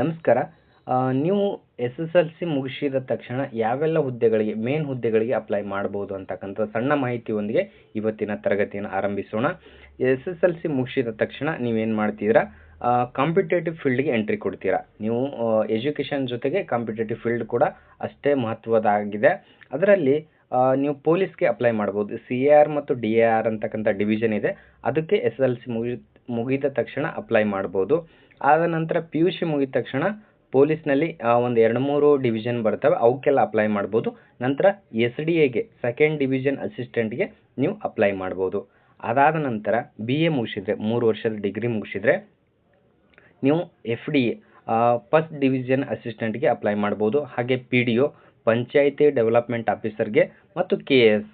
ನಮಸ್ಕಾರ. ನೀವು SSLC ಮುಗಿಸಿದ ತಕ್ಷಣ ಯಾವೆಲ್ಲ ಹುದ್ದೆಗಳಿಗೆ ಮೇನ್ ಹುದ್ದೆಗಳಿಗೆ ಅಪ್ಲೈ ಮಾಡ್ಬೋದು ಅಂತಕ್ಕಂಥ ಸಣ್ಣ ಮಾಹಿತಿಯೊಂದಿಗೆ ಇವತ್ತಿನ ತರಗತಿಯನ್ನು ಆರಂಭಿಸೋಣ. SSLC ಮುಗಿಸಿದ ತಕ್ಷಣ ನೀವೇನು ಮಾಡ್ತೀರಾ, ಕಾಂಪಿಟೇಟಿವ್ ಫೀಲ್ಡ್ಗೆ ಎಂಟ್ರಿ ಕೊಡ್ತೀರಾ. ನೀವು ಎಜುಕೇಷನ್ ಜೊತೆಗೆ ಕಾಂಪಿಟೇಟಿವ್ ಫೀಲ್ಡ್ ಕೂಡ ಅಷ್ಟೇ ಮಹತ್ವದಾಗಿದೆ. ಅದರಲ್ಲಿ ನೀವು ಪೊಲೀಸ್ಗೆ ಅಪ್ಲೈ ಮಾಡ್ಬೋದು. CAR ಮತ್ತು DAR ಅಂತಕ್ಕಂಥ ಡಿವಿಷನ್ ಇದೆ, ಅದಕ್ಕೆ SSLC ಮುಗಿದ ತಕ್ಷಣ ಅಪ್ಲೈ ಮಾಡ್ಬೋದು. ಆದ ನಂತರ PUC ಮುಗಿದ ತಕ್ಷಣ ಪೊಲೀಸ್ನಲ್ಲಿ ಒಂದು 2-3 ಡಿವಿಷನ್ ಬರ್ತವೆ, ಅವಕ್ಕೆಲ್ಲ ಅಪ್ಲೈ ಮಾಡ್ಬೋದು. ನಂತರ SDAಗೆ ಸೆಕೆಂಡ್ ಡಿವಿಷನ್ ಅಸಿಸ್ಟೆಂಟ್ಗೆ ನೀವು ಅಪ್ಲೈ ಮಾಡ್ಬೋದು. ಅದಾದ ನಂತರ BA ಮುಗಿಸಿದ್ರೆ, 3 ವರ್ಷದ ಡಿಗ್ರಿ ಮುಗಿಸಿದ್ರೆ ನೀವು FDA ಫಸ್ಟ್ ಡಿವಿಷನ್ ಅಸಿಸ್ಟೆಂಟ್ಗೆ ಅಪ್ಲೈ ಮಾಡ್ಬೋದು. ಹಾಗೆ PDO ಪಂಚಾಯಿತಿ ಡೆವಲಪ್ಮೆಂಟ್ ಆಫೀಸರ್ಗೆ ಮತ್ತು KS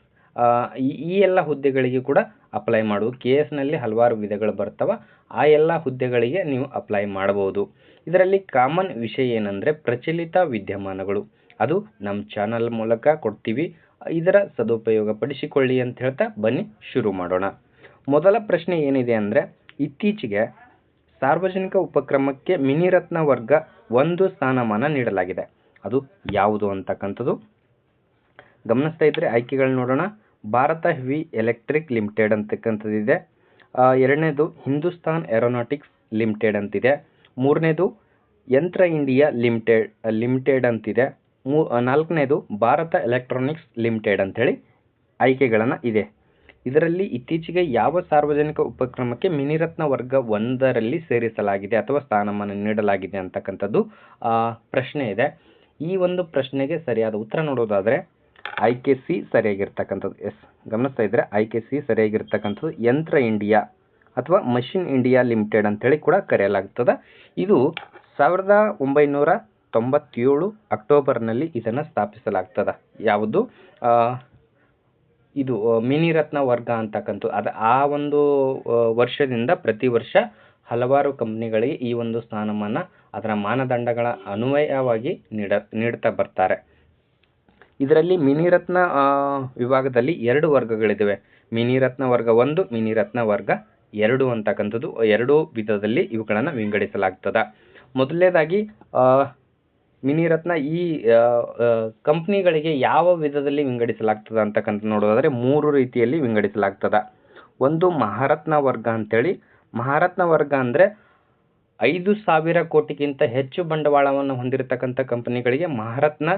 ಈ ಎಲ್ಲ ಹುದ್ದೆಗಳಿಗೆ ಕೂಡ ಅಪ್ಲೈ ಮಾಡ್ಬೋದು. KSನಲ್ಲಿ ಹಲವಾರು ವಿಧಗಳು ಬರ್ತವೆ, ಆ ಎಲ್ಲ ಹುದ್ದೆಗಳಿಗೆ ನೀವು ಅಪ್ಲೈ ಮಾಡಬಹುದು. ಇದರಲ್ಲಿ ಕಾಮನ್ ವಿಷಯ ಏನಂದರೆ ಪ್ರಚಲಿತ ವಿದ್ಯಮಾನಗಳು, ಅದು ನಮ್ಮ ಚಾನಲ್ ಮೂಲಕ ಕೊಡ್ತೀವಿ. ಇದರ ಸದುಪಯೋಗ ಪಡಿಸಿಕೊಳ್ಳಿ ಅಂತ ಹೇಳ್ತಾ ಬನ್ನಿ ಶುರು ಮಾಡೋಣ. ಮೊದಲ ಪ್ರಶ್ನೆ ಏನಿದೆ ಅಂದರೆ, ಇತ್ತೀಚೆಗೆ ಸಾರ್ವಜನಿಕ ಉಪಕ್ರಮಕ್ಕೆ ಮಿನಿರತ್ನ ವರ್ಗ 1 ಸ್ಥಾನಮಾನ ನೀಡಲಾಗಿದೆ. ಅದು ಯಾವುದು ಅಂತಕ್ಕಂಥದ್ದು ಗಮನಿಸ್ತಾ ಇದ್ರೆ ಆಯ್ಕೆಗಳು ನೋಡೋಣ. ಭಾರತ ಹೆವಿ ಎಲೆಕ್ಟ್ರಿಕ್ ಲಿಮಿಟೆಡ್ ಅಂತಕ್ಕಂಥದ್ದಿದೆ. ಎರಡನೇದು ಹಿಂದೂಸ್ತಾನ್ ಏರೋನಾಟಿಕ್ಸ್ ಲಿಮಿಟೆಡ್ ಅಂತಿದೆ. ಮೂರನೇದು ಯಂತ್ರ ಇಂಡಿಯಾ ಲಿಮಿಟೆಡ್ ಅಂತಿದೆ. ನಾಲ್ಕನೇದು ಭಾರತ ಎಲೆಕ್ಟ್ರಾನಿಕ್ಸ್ ಲಿಮಿಟೆಡ್ ಅಂಥೇಳಿ ಆಯ್ಕೆಗಳನ್ನು ಇದೆ. ಇದರಲ್ಲಿ ಇತ್ತೀಚೆಗೆ ಯಾವ ಸಾರ್ವಜನಿಕ ಉಪಕ್ರಮಕ್ಕೆ ಮಿನಿರತ್ನ ವರ್ಗ 1ರಲ್ಲಿ ಸೇರಿಸಲಾಗಿದೆ ಅಥವಾ ಸ್ಥಾನಮಾನ ನೀಡಲಾಗಿದೆ ಅಂತಕ್ಕಂಥದ್ದು ಪ್ರಶ್ನೆ ಇದೆ. ಈ ಒಂದು ಪ್ರಶ್ನೆಗೆ ಸರಿಯಾದ ಉತ್ತರ ನೋಡೋದಾದರೆ ಆಯ್ಕೆ ಸಿ ಸರಿಯಾಗಿರ್ತಕ್ಕಂಥದ್ದು. ಗಮನಿಸ್ತಾ ಇದ್ರೆ ಆಯ್ಕೆ ಸಿ ಸರಿಯಾಗಿರ್ತಕ್ಕಂಥದ್ದು ಯಂತ್ರ ಇಂಡಿಯಾ ಅಥವಾ ಮಷಿನ್ ಇಂಡಿಯಾ ಲಿಮಿಟೆಡ್ ಅಂತೇಳಿ ಕೂಡ ಕರೆಯಲಾಗ್ತದೆ. ಇದು 1997 ಅಕ್ಟೋಬರ್ನಲ್ಲಿ ಇದನ್ನು ಸ್ಥಾಪಿಸಲಾಗ್ತದೆ. ಯಾವುದು ಇದು ಮಿನಿರತ್ನ ವರ್ಗ ಅಂತಕ್ಕಂಥದ್ದು. ಆ ಒಂದು ವರ್ಷದಿಂದ ಪ್ರತಿ ವರ್ಷ ಹಲವಾರು ಕಂಪ್ನಿಗಳಿಗೆ ಈ ಒಂದು ಸ್ಥಾನಮಾನ ಅದರ ಮಾನದಂಡಗಳ ಅನ್ವಯವಾಗಿ ನೀಡ್ತಾ ಬರ್ತಾರೆ. ಇದರಲ್ಲಿ ಮಿನಿರತ್ನ ವಿಭಾಗದಲ್ಲಿ 2 ವರ್ಗಗಳಿದ್ದಾವೆ. ಮಿನಿರತ್ನ ವರ್ಗ 1, ಮಿನಿರತ್ನ ವರ್ಗ 2 ಅಂತಕ್ಕಂಥದ್ದು. 2 ವಿಧದಲ್ಲಿ ಇವುಗಳನ್ನು ವಿಂಗಡಿಸಲಾಗ್ತದೆ. ಮೊದಲನೇದಾಗಿ ಮಿನಿರತ್ನ ಈ ಕಂಪ್ನಿಗಳಿಗೆ ಯಾವ ವಿಧದಲ್ಲಿ ವಿಂಗಡಿಸಲಾಗ್ತದೆ ಅಂತಕ್ಕಂಥ ನೋಡೋದಾದರೆ 3 ರೀತಿಯಲ್ಲಿ ವಿಂಗಡಿಸಲಾಗ್ತದೆ. ಒಂದು ಮಹಾರತ್ನ ವರ್ಗ ಅಂತೇಳಿ. ಮಹಾರತ್ನ ವರ್ಗ ಅಂದರೆ 5,000 ಕೋಟಿಗಿಂತ ಹೆಚ್ಚು ಬಂಡವಾಳವನ್ನು ಹೊಂದಿರತಕ್ಕಂಥ ಕಂಪನಿಗಳಿಗೆ ಮಹಾರತ್ನ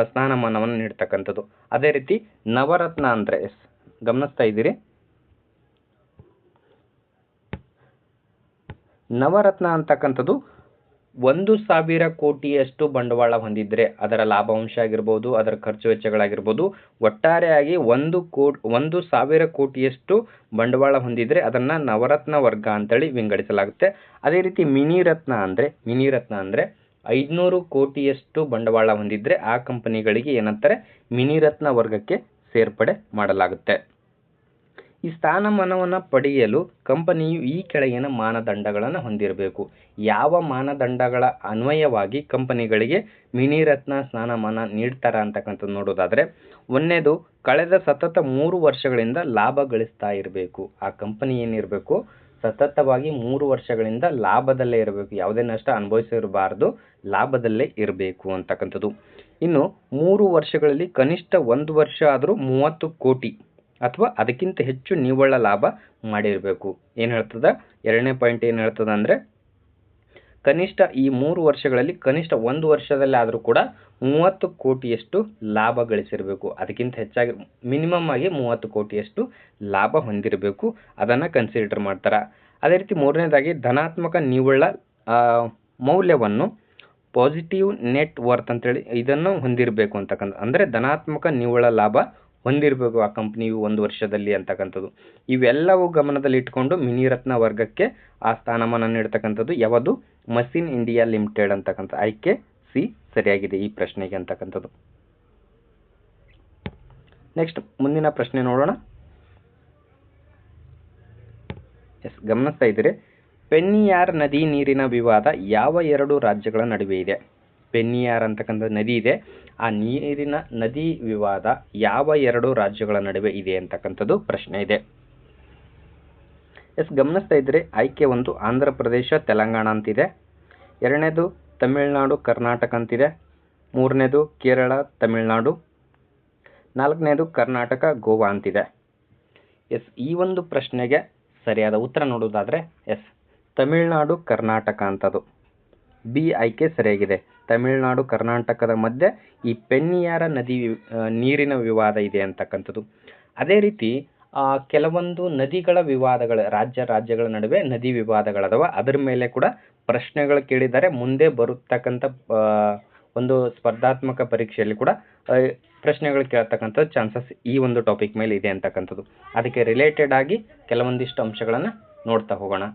ಸ್ಥಾನಮಾನವನ್ನು ನೀಡ್ತಕ್ಕಂಥದ್ದು. ಅದೇ ರೀತಿ ನವರತ್ನ ಅಂದರೆ ಗಮನಿಸ್ತಾ ಇದ್ದೀರಿ, ನವರತ್ನ ಅಂತಕ್ಕಂಥದ್ದು 1,000 ಕೋಟಿಯಷ್ಟು ಬಂಡವಾಳ ಹೊಂದಿದ್ರೆ ಅದರ ಲಾಭಾಂಶ ಆಗಿರ್ಬೋದು, ಅದರ ಖರ್ಚು ವೆಚ್ಚಗಳಾಗಿರ್ಬೋದು, ಒಟ್ಟಾರೆಯಾಗಿ 1,000 ಕೋಟಿಯಷ್ಟು ಬಂಡವಾಳ ಹೊಂದಿದ್ರೆ ಅದನ್ನು ನವರತ್ನ ವರ್ಗ ಅಂತೇಳಿ ವಿಂಗಡಿಸಲಾಗುತ್ತೆ. ಅದೇ ರೀತಿ ಮಿನಿರತ್ನ ಅಂದರೆ 500 ಕೋಟಿಯಷ್ಟು ಬಂಡವಾಳ ಹೊಂದಿದ್ರೆ ಆ ಕಂಪನಿಗಳಿಗೆ ಏನಂತಾರೆ, ಮಿನಿರತ್ನ ವರ್ಗಕ್ಕೆ ಸೇರ್ಪಡೆ ಮಾಡಲಾಗುತ್ತೆ. ಈ ಸ್ಥಾನಮಾನವನ್ನು ಪಡೆಯಲು ಕಂಪನಿಯು ಈ ಕೆಳಗಿನ ಮಾನದಂಡಗಳನ್ನು ಹೊಂದಿರಬೇಕು. ಯಾವ ಮಾನದಂಡಗಳ ಅನ್ವಯವಾಗಿ ಕಂಪನಿಗಳಿಗೆ ಮಿನಿರತ್ನ ಸ್ಥಾನಮಾನ ನೀಡ್ತಾರ ಅಂತಕ್ಕಂಥದ್ದು ನೋಡೋದಾದರೆ, ಒಂದನೇದು ಕಳೆದ ಸತತ 3 ವರ್ಷಗಳಿಂದ ಲಾಭ ಗಳಿಸ್ತಾ ಇರಬೇಕು. ಆ ಕಂಪನಿ ಏನಿರಬೇಕು, ಸತತವಾಗಿ 3 ವರ್ಷಗಳಿಂದ ಲಾಭದಲ್ಲೇ ಇರಬೇಕು, ಯಾವುದೇ ನಷ್ಟ ಅನುಭವಿಸಿರಬಾರ್ದು, ಲಾಭದಲ್ಲೇ ಇರಬೇಕು ಅಂತಕ್ಕಂಥದ್ದು. ಇನ್ನು 3 ವರ್ಷಗಳಲ್ಲಿ ಕನಿಷ್ಠ 1 ವರ್ಷ ಆದರೂ 30 ಕೋಟಿ ಅಥವಾ ಅದಕ್ಕಿಂತ ಹೆಚ್ಚು ನಿವ್ವಳ ಲಾಭ ಮಾಡಿರಬೇಕು. ಏನು ಹೇಳ್ತದ, ಎರಡನೇ ಪಾಯಿಂಟ್ ಏನು ಹೇಳ್ತದ ಅಂದರೆ, ಕನಿಷ್ಠ ಈ 3 ವರ್ಷಗಳಲ್ಲಿ ಕನಿಷ್ಠ 1 ವರ್ಷದಲ್ಲಿ ಆದರೂ ಕೂಡ 30 ಕೋಟಿಯಷ್ಟು ಲಾಭ ಗಳಿಸಿರಬೇಕು. ಅದಕ್ಕಿಂತ ಹೆಚ್ಚಾಗಿ ಮಿನಿಮಮ್ ಆಗಿ 30 ಕೋಟಿಯಷ್ಟು ಲಾಭ ಹೊಂದಿರಬೇಕು, ಅದನ್ನು ಕನ್ಸಿಡರ್ ಮಾಡ್ತಾರೆ. ಅದೇ ರೀತಿ ಮೂರನೇದಾಗಿ ಧನಾತ್ಮಕ ನಿವ್ವಳ ಮೌಲ್ಯವನ್ನು ಪಾಸಿಟಿವ್ ನೆಟ್ ವರ್ತ್ ಅಂತೇಳಿ ಇದನ್ನು ಹೊಂದಿರಬೇಕು ಅಂತಕ್ಕಂಥ. ಅಂದರೆ ಧನಾತ್ಮಕ ನಿವ್ವಳ ಲಾಭ ಹೊಂದಿರಬೇಕು ಆ ಕಂಪ್ನಿಯು 1 ವರ್ಷದಲ್ಲಿ ಅಂತಕ್ಕಂಥದ್ದು. ಇವೆಲ್ಲವೂ ಗಮನದಲ್ಲಿ ಇಟ್ಕೊಂಡು ಮಿನಿರತ್ನ ವರ್ಗಕ್ಕೆ ಆ ಸ್ಥಾನಮಾನ ನೀಡ್ತಕ್ಕಂಥದ್ದು ಯಾವುದು, ಮಷಿನ್ ಇಂಡಿಯಾ ಲಿಮಿಟೆಡ್ ಅಂತಕ್ಕಂಥ. ಆಯ್ಕೆ ಸಿ ಸರಿಯಾಗಿದೆ ಈ ಪ್ರಶ್ನೆಗೆ ಅಂತಕ್ಕಂಥದ್ದು. ನೆಕ್ಸ್ಟ್ ಮುಂದಿನ ಪ್ರಶ್ನೆ ನೋಡೋಣ. ಗಮನಿಸ್ತಾ ಇದ್ದೀರಿ, ಪೆನ್ನಿಯಾರ್ ನದಿ ನೀರಿನ ವಿವಾದ ಯಾವ 2 ರಾಜ್ಯಗಳ ನಡುವೆ ಇದೆ? ಪೆನ್ನಿಯಾರ್ ಅಂತಕ್ಕಂಥ ನದಿ ಇದೆ, ಆ ನೀರಿನ ನದಿ ವಿವಾದ ಯಾವ 2 ರಾಜ್ಯಗಳ ನಡುವೆ ಇದೆ ಅಂತಕ್ಕಂಥದ್ದು ಪ್ರಶ್ನೆ ಇದೆ. ಗಮನಿಸ್ತಾ ಇದ್ರೆ ಆಯ್ಕೆ 1 ಆಂಧ್ರ ಪ್ರದೇಶ ತೆಲಂಗಾಣ ಅಂತಿದೆ. ಎರಡನೇದು ತಮಿಳುನಾಡು ಕರ್ನಾಟಕ ಅಂತಿದೆ. ಮೂರನೇದು ಕೇರಳ ತಮಿಳುನಾಡು. ನಾಲ್ಕನೇದು ಕರ್ನಾಟಕ ಗೋವಾ ಅಂತಿದೆ. ಎಸ್, ಈ ಒಂದು ಪ್ರಶ್ನೆಗೆ ಸರಿಯಾದ ಉತ್ತರ ನೋಡೋದಾದರೆ ಎಸ್, ತಮಿಳುನಾಡು ಕರ್ನಾಟಕ ಅಂತದು ಬಿ ಆಯ್ಕೆ ಸರಿಯಾಗಿದೆ. ತಮಿಳುನಾಡು ಕರ್ನಾಟಕದ ಮಧ್ಯೆ ಈ ಪೆನ್ನಿಯಾರ ನದಿ ನೀರಿನ ವಿವಾದ ಇದೆ ಅಂತಕ್ಕಂಥದ್ದು. ಅದೇ ರೀತಿ ಕೆಲವೊಂದು ನದಿಗಳ ವಿವಾದಗಳು ರಾಜ್ಯಗಳ ನಡುವೆ ನದಿ ವಿವಾದಗಳದವ, ಅದರ ಮೇಲೆ ಕೂಡ ಪ್ರಶ್ನೆಗಳು ಕೇಳಿದರೆ ಮುಂದೆ ಬರುತ್ತಕ್ಕಂಥ ಒಂದು ಸ್ಪರ್ಧಾತ್ಮಕ ಪರೀಕ್ಷೆಯಲ್ಲಿ ಕೂಡ ಪ್ರಶ್ನೆಗಳು ಕೇಳ್ತಕ್ಕಂಥ ಚಾನ್ಸಸ್ ಈ ಒಂದು ಟಾಪಿಕ್ ಮೇಲೆ ಇದೆ ಅಂತಕ್ಕಂಥದ್ದು. ಅದಕ್ಕೆ ರಿಲೇಟೆಡ್ ಆಗಿ ಕೆಲವೊಂದಿಷ್ಟು ಅಂಶಗಳನ್ನು ನೋಡ್ತಾ ಹೋಗೋಣ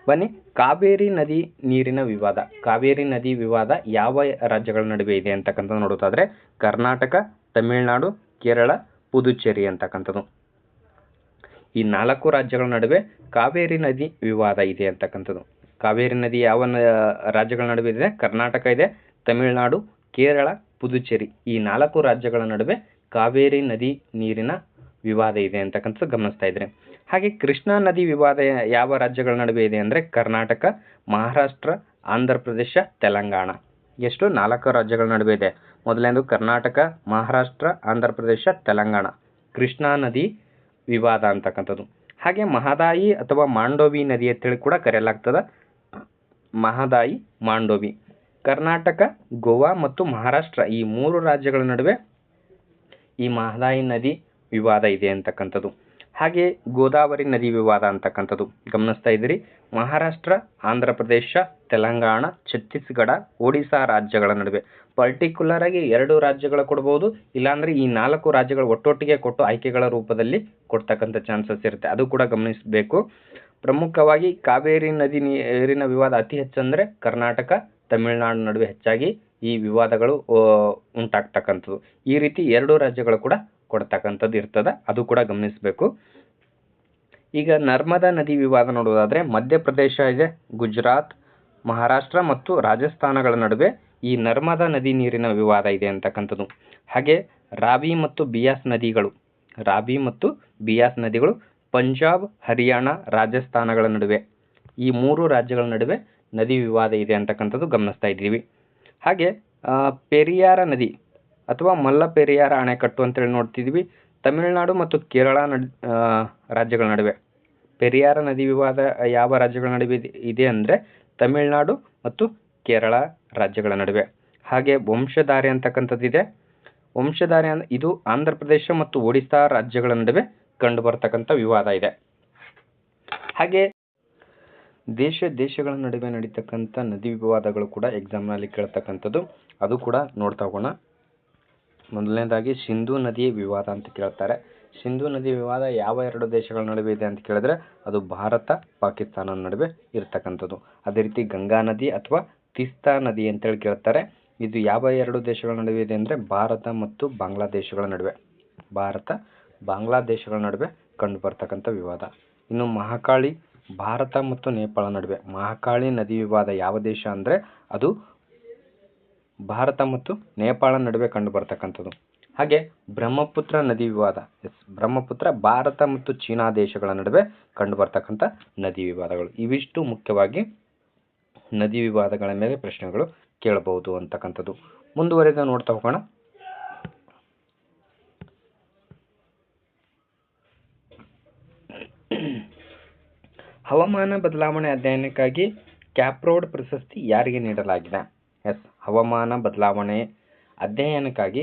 ಬನ್ನಿ. ಕಾವೇರಿ ನದಿ ನೀರಿನ ವಿವಾದ. ಕಾವೇರಿ ನದಿ ವಿವಾದ ಯಾವ ರಾಜ್ಯಗಳ ನಡುವೆ ಇದೆ ಅಂತಕ್ಕಂಥದ್ದು ನೋಡೋದಾದರೆ ಕರ್ನಾಟಕ, ತಮಿಳುನಾಡು, ಕೇರಳ, ಪುದುಚೇರಿ ಅಂತಕ್ಕಂಥದ್ದು. ಈ 4 ರಾಜ್ಯಗಳ ನಡುವೆ ಕಾವೇರಿ ನದಿ ವಿವಾದ ಇದೆ ಅಂತಕ್ಕಂಥದ್ದು. ಕಾವೇರಿ ನದಿ ಯಾವ ರಾಜ್ಯಗಳ ನಡುವೆ ಇದೆ? ಕರ್ನಾಟಕ ಇದೆ, ತಮಿಳುನಾಡು, ಕೇರಳ, ಪುದುಚೇರಿ ಈ 4 ರಾಜ್ಯಗಳ ನಡುವೆ ಕಾವೇರಿ ನದಿ ನೀರಿನ ವಿವಾದ ಇದೆ ಅಂತಕ್ಕಂಥದ್ದು ಗಮನಿಸ್ತಾ ಇದ್ರೆ. ಹಾಗೆ ಕೃಷ್ಣಾ ನದಿ ವಿವಾದ ಯಾವ ರಾಜ್ಯಗಳ ನಡುವೆ ಇದೆ ಅಂದರೆ ಕರ್ನಾಟಕ, ಮಹಾರಾಷ್ಟ್ರ, ಆಂಧ್ರ ಪ್ರದೇಶ, ತೆಲಂಗಾಣ. ಎಷ್ಟು? 4 ರಾಜ್ಯಗಳ ನಡುವೆ ಇದೆ. ಮೊದಲನೇದು ಕರ್ನಾಟಕ, ಮಹಾರಾಷ್ಟ್ರ, ಆಂಧ್ರ ಪ್ರದೇಶ, ತೆಲಂಗಾಣ ಕೃಷ್ಣಾ ನದಿ ವಿವಾದ ಅಂತಕ್ಕಂಥದ್ದು. ಹಾಗೆ ಮಹದಾಯಿ ಅಥವಾ ಮಾಂಡೋವಿ ನದಿ ಅಂತೇಳಿ ಕೂಡ ಕರೆಯಲಾಗ್ತದೆ. ಮಹದಾಯಿ, ಮಾಂಡೋವಿ ಕರ್ನಾಟಕ, ಗೋವಾ ಮತ್ತು ಮಹಾರಾಷ್ಟ್ರ ಈ 3 ರಾಜ್ಯಗಳ ನಡುವೆ ಈ ಮಹದಾಯಿ ನದಿ ವಿವಾದ ಇದೆ ಅಂತಕ್ಕಂಥದ್ದು. ಹಾಗೆ ಗೋದಾವರಿ ನದಿ ವಿವಾದ ಅಂತಕ್ಕಂಥದ್ದು ಗಮನಿಸ್ತಾ ಇದ್ದೀರಿ. ಮಹಾರಾಷ್ಟ್ರ, ಆಂಧ್ರ ಪ್ರದೇಶ, ತೆಲಂಗಾಣ, ಛತ್ತೀಸ್ಗಢ, ಒಡಿಶಾ ರಾಜ್ಯಗಳ ನಡುವೆ ಪರ್ಟಿಕ್ಯುಲರ್ ಆಗಿ 2 ರಾಜ್ಯಗಳು ಕೊಡ್ಬೋದು, ಇಲ್ಲಾಂದ್ರೆ ಈ 4 ರಾಜ್ಯಗಳು ಒಟ್ಟೊಟ್ಟಿಗೆ ಕೊಟ್ಟು ಆಯ್ಕೆಗಳ ರೂಪದಲ್ಲಿ ಕೊಡ್ತಕ್ಕಂಥ ಚಾನ್ಸಸ್ ಇರುತ್ತೆ, ಅದು ಕೂಡ ಗಮನಿಸಬೇಕು. ಪ್ರಮುಖವಾಗಿ ಕಾವೇರಿ ನದಿ ನೀರಿನ ವಿವಾದ ಅತಿ ಹೆಚ್ಚಂದ್ರೆ ಕರ್ನಾಟಕ, ತಮಿಳುನಾಡು ನಡುವೆ ಹೆಚ್ಚಾಗಿ ಈ ವಿವಾದಗಳು ಉಂಟಾಗ್ತಕ್ಕಂಥದ್ದು. ಈ ರೀತಿ 2 ರಾಜ್ಯಗಳು ಕೂಡ ಕೊಡ್ತಕ್ಕಂಥದ್ದು ಇರ್ತದೆ, ಅದು ಕೂಡ ಗಮನಿಸಬೇಕು. ಈಗ ನರ್ಮದಾ ನದಿ ವಿವಾದ ನೋಡೋದಾದ್ರೆ ಮಧ್ಯಪ್ರದೇಶ ಇದೆ, ಗುಜರಾತ್, ಮಹಾರಾಷ್ಟ್ರ ಮತ್ತು ರಾಜಸ್ಥಾನಗಳ ನಡುವೆ ಈ ನರ್ಮದಾ ನದಿ ನೀರಿನ ವಿವಾದ ಇದೆ ಅಂತಕ್ಕಂಥದ್ದು. ಹಾಗೆ ರಾವಿ ಮತ್ತು ಬಿಯಾಸ್ ನದಿಗಳು ಪಂಜಾಬ್, ಹರಿಯಾಣ, ರಾಜಸ್ಥಾನಗಳ ನಡುವೆ ಈ 3 ರಾಜ್ಯಗಳ ನಡುವೆ ನದಿ ವಿವಾದ ಇದೆ ಅಂತಕ್ಕಂಥದ್ದು ಗಮನಿಸ್ತಾ ಇದ್ದೀವಿ. ಹಾಗೆ ಪೆರಿಯಾರ ನದಿ ಅಥವಾ ಮಲ್ಲ ಪೆರಿಯಾರ ಅಣೆಕಟ್ಟು ಅಂತೇಳಿ ನೋಡ್ತಿದ್ವಿ ತಮಿಳುನಾಡು ಮತ್ತು ಕೇರಳ ರಾಜ್ಯಗಳ ನಡುವೆ. ಪೆರಿಯಾರ ನದಿ ವಿವಾದ ಯಾವ ರಾಜ್ಯಗಳ ನಡುವೆ ಇದೆ ಅಂದರೆ ತಮಿಳುನಾಡು ಮತ್ತು ಕೇರಳ ರಾಜ್ಯಗಳ ನಡುವೆ. ಹಾಗೆ ವಂಶಧಾರೆ ಅಂತಕ್ಕಂಥದ್ದಿದೆ. ವಂಶಧಾರೆ ಇದು ಆಂಧ್ರ ಪ್ರದೇಶ ಮತ್ತು ಒಡಿಶಾ ರಾಜ್ಯಗಳ ನಡುವೆ ಕಂಡು ಬರ್ತಕ್ಕಂಥ ವಿವಾದ ಇದೆ. ಹಾಗೆ ದೇಶಗಳ ನಡುವೆ ನಡೀತಕ್ಕಂಥ ನದಿ ವಿವಾದಗಳು ಕೂಡ ಎಕ್ಸಾಮ್ನಲ್ಲಿ ಕೇಳ್ತಕ್ಕಂಥದ್ದು, ಅದು ಕೂಡ ನೋಡ್ತಾ ಹೋಗೋಣ. ಮೊದಲನೇದಾಗಿ ಸಿಂಧೂ ನದಿ ವಿವಾದ ಅಂತ ಕೇಳ್ತಾರೆ. ಸಿಂಧೂ ನದಿ ವಿವಾದ ಯಾವ 2 ದೇಶಗಳ ನಡುವೆ ಇದೆ ಅಂತ ಕೇಳಿದ್ರೆ ಅದು ಭಾರತ, ಪಾಕಿಸ್ತಾನ ನಡುವೆ ಇರ್ತಕ್ಕಂಥದ್ದು. ಅದೇ ರೀತಿ ಗಂಗಾ ನದಿ ಅಥವಾ ತಿಸ್ತಾ ನದಿ ಅಂತೇಳಿ ಕೇಳ್ತಾರೆ. ಇದು ಯಾವ 2 ದೇಶಗಳ ನಡುವೆ ಇದೆ ಅಂದರೆ ಭಾರತ ಮತ್ತು ಬಾಂಗ್ಲಾದೇಶಗಳ ನಡುವೆ ಕಂಡು ಬರ್ತಕ್ಕಂಥ ವಿವಾದ. ಇನ್ನು ಮಹಾಕಾಳಿ ಭಾರತ ಮತ್ತು ನೇಪಾಳ ನಡುವೆ. ಮಹಾಕಾಳಿ ನದಿ ವಿವಾದ ಯಾವ ದೇಶ ಅಂದರೆ ಅದು ಭಾರತ ಮತ್ತು ನೇಪಾಳ ನಡುವೆ ಕಂಡು ಬರ್ತಕ್ಕಂಥದ್ದು. ಹಾಗೆ ಬ್ರಹ್ಮಪುತ್ರ ನದಿ ವಿವಾದ. ಬ್ರಹ್ಮಪುತ್ರ ಭಾರತ ಮತ್ತು ಚೀನಾ ದೇಶಗಳ ನಡುವೆ ಕಂಡು ಬರ್ತಕ್ಕಂಥ ನದಿ ವಿವಾದಗಳು. ಇವಿಷ್ಟು ಮುಖ್ಯವಾಗಿ ನದಿ ವಿವಾದಗಳ ಮೇಲೆ ಪ್ರಶ್ನೆಗಳು ಕೇಳಬಹುದು ಅಂತಕ್ಕಂಥದ್ದು. ಮುಂದುವರೆದು ನೋಡ್ತಾ ಹೋಗೋಣ. ಹವಾಮಾನ ಬದಲಾವಣೆ ಅಧ್ಯಯನಕ್ಕಾಗಿ ಕ್ಯಾಪ್ರೋಡ್ ಪ್ರಶಸ್ತಿ ಯಾರಿಗೆ ನೀಡಲಾಗಿದೆ? ಹವಾಮಾನ ಬದಲಾವಣೆ ಅಧ್ಯಯನಕ್ಕಾಗಿ